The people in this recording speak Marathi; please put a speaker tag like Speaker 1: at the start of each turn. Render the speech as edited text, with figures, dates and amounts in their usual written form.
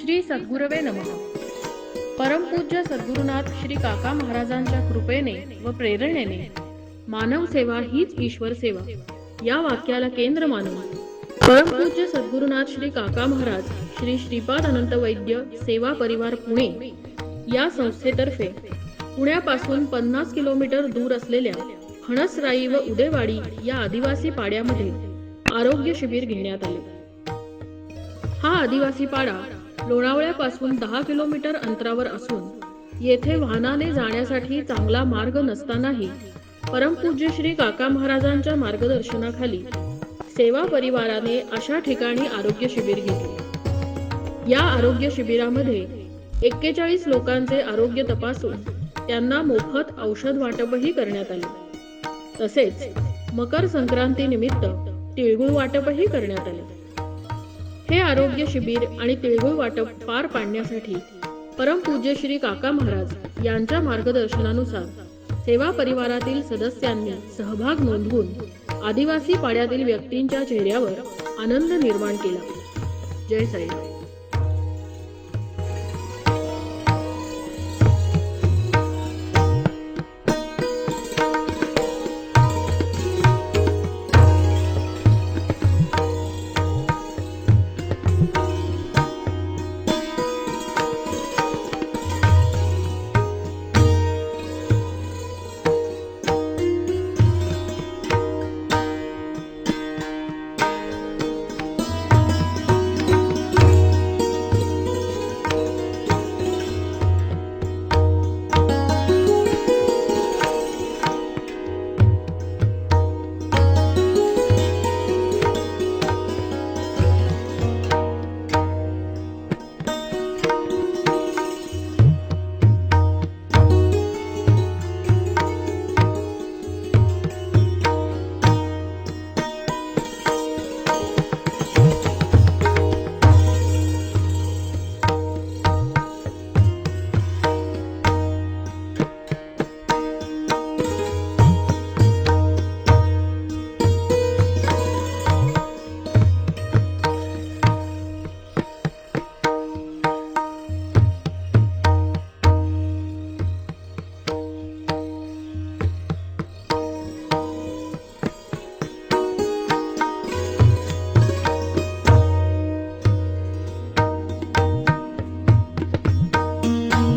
Speaker 1: श्री सद्गुरवे नमः. परमपूज्य सद्गुरुनाथ श्री काका महाराजांच्या कृपेने व प्रेरणेने मानव सेवा हीच ईश्वर सेवा या वाक्याला केंद्र मानून परमपूज्य सद्गुरुनाथ श्री काका महाराज श्री श्रीपाद अनंत वैद्य सेवा परिवार पुणे या संस्थेतर्फे पुण्यापासून 50 किलोमीटर दूर असलेल्या फणसराई व उदेवाडी या आदिवासी पाड्यामध्ये आरोग्य शिबिर घेण्यात आले. हा आदिवासी पाडा लोणावळ्यापासून 10 किलोमीटर अंतरावर असून येथे वाहनाने जाण्यासाठी चांगला मार्ग नसतानाही परमपूज्य श्री काका महाराजांच्या मार्गदर्शनाखाली सेवा परिवाराने अशा ठिकाणी आरोग्य शिबिर घेतले. या आरोग्य शिबिरामध्ये 41 लोकांचे आरोग्य तपासून त्यांना मोफत औषध वाटपही करण्यात आले. तसेच मकर संक्रांती निमित्त तिळगुळ वाटपही करण्यात आले. हे आरोग्य शिबिर आणि तिळगुळ वाटप पार पाडण्यासाठी परमपूज्य श्री काका महाराज यांच्या मार्गदर्शनानुसार सेवा परिवारातील सदस्यांनी सहभाग नोंदवून आदिवासी पाड्यातील व्यक्तींच्या चेहऱ्यावर आनंद निर्माण केला. जय साई.